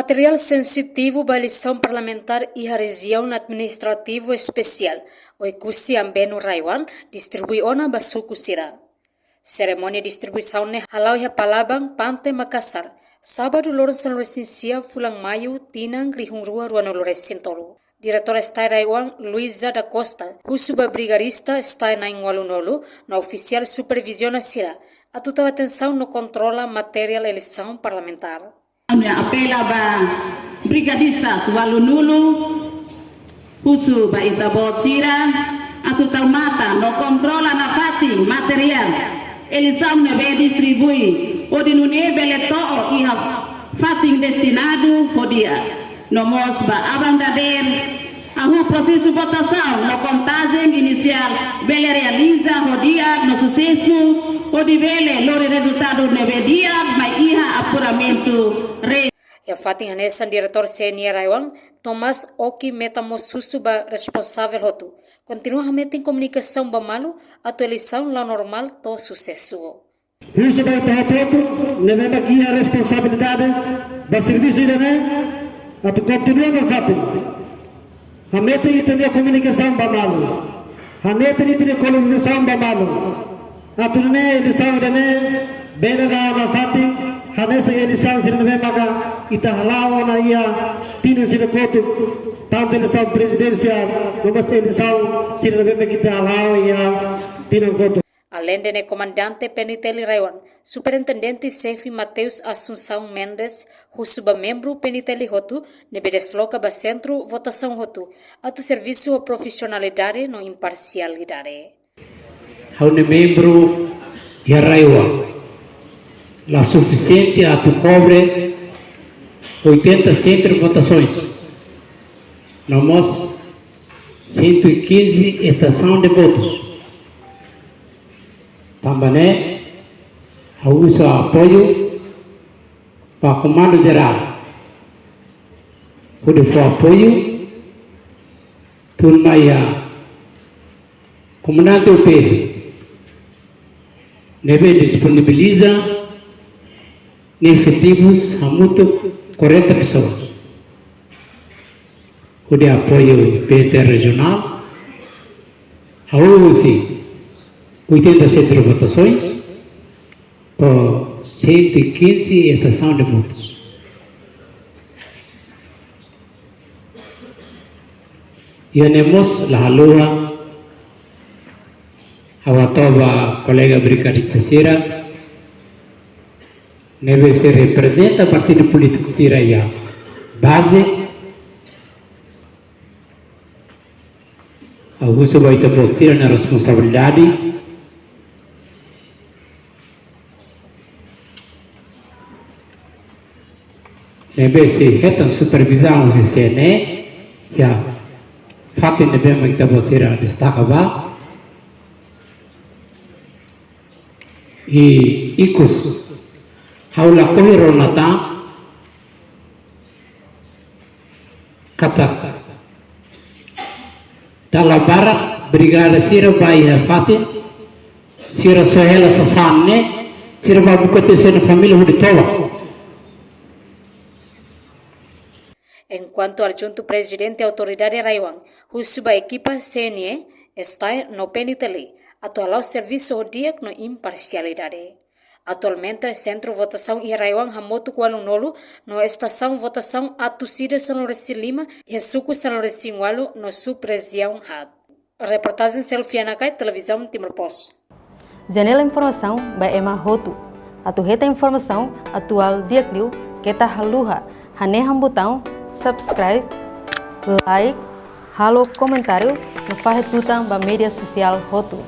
Material sensitivo da eleição parlamentar e a região administrativo especial, o Ekusi Ambeno Raiwan, distribui ona basuku sira. Cerimônia de distribuição ne halau ia Palabang, Pante, Makassar. Sábado, Lourenço Loresinsia, Fulang Mayu, Tinang, Rihung Rua, Ruano Loresintolo. Diretor Estai Raiwan, Luisa da Costa, Husuba Brigarista, Estai Naing Walunolu, na oficial supervisiona sira. A total atenção no controla material eleição parlamentar. Apela ba brigadistas walunulu husu ba itabot sira atu mata no controla na fati material elisam ne be distribui odinune bele to iha fating destinado hodia nomos ba abang dader ahu prosesu votação no contagem inicial bele realiza hodia no sucesso odi bele lore resultado ne be dia mai iha apuramento E a fating hanesan diretor CNI Raiwan, Thomas Oki Metamosusu ba responsável hotu. Continua a meter em comunicação ba malu, a tua eleição lá normal to sucesso. Isso vai estar todo, levando aqui a responsabilidade do serviço de a tu continua no fating. A meter em ter comunicação ba malu. A meter em ter comunicação ba malu. A tu ne eleição de bela na fating. Hanesa eleição sila nabe maga itahalaw na iya tino sila koto tanto eleição presidencial mas eleição sila nabe magitahalaw iya tino koto. Além de comandante Peniteli Raiwan, superintendente chefe Mateus Assunção Mendes, husuba membro Peniteli Hotu, nebe desloca ba centro votação Hotu, atu serviço ou profissionalidade no imparcialidade. Haune membro ya Raiwan la suficiente a tu cobre 80 centros de votações. Nós 115 estação de votos. Também uso apoio para o comando geral. Quando for apoio, turma ia comandante UPF deve disponibiliza efetivos a muito 40 pessoas. O de apoio PT regional, houve 80 centros de votações por 115 estações de votos. E anemos la halua a colega brigadista Sira deve se representa o partido político Siraia base alguns vai ter na responsabilidade deve se retam supervisão do CNE já fato deve muito você destacar e ikut haula kohiro nata kata dalam barat brigada sira baia fatin sira sohela sasamne sira babu kote sena família huditola. Enquanto adjunto presidente autoridade Raiwan, husuba equipa CNE está no Peniteli, atual serviço odiak no imparcialidade. Atualmente, centro votação e Raiwan Hamotu Kualunolu no estação votação Atusida São Lourenço Lima e Suku São Lourenço Walu no subregião Had. Reportagem Selfiana Kai, televisão Timor Post. Janela informação by Emma Hotu. Atu reta informação atual diakliu kita haluha haneham botão subscribe, like, halo comentário no faz tutang ba media social Hotu.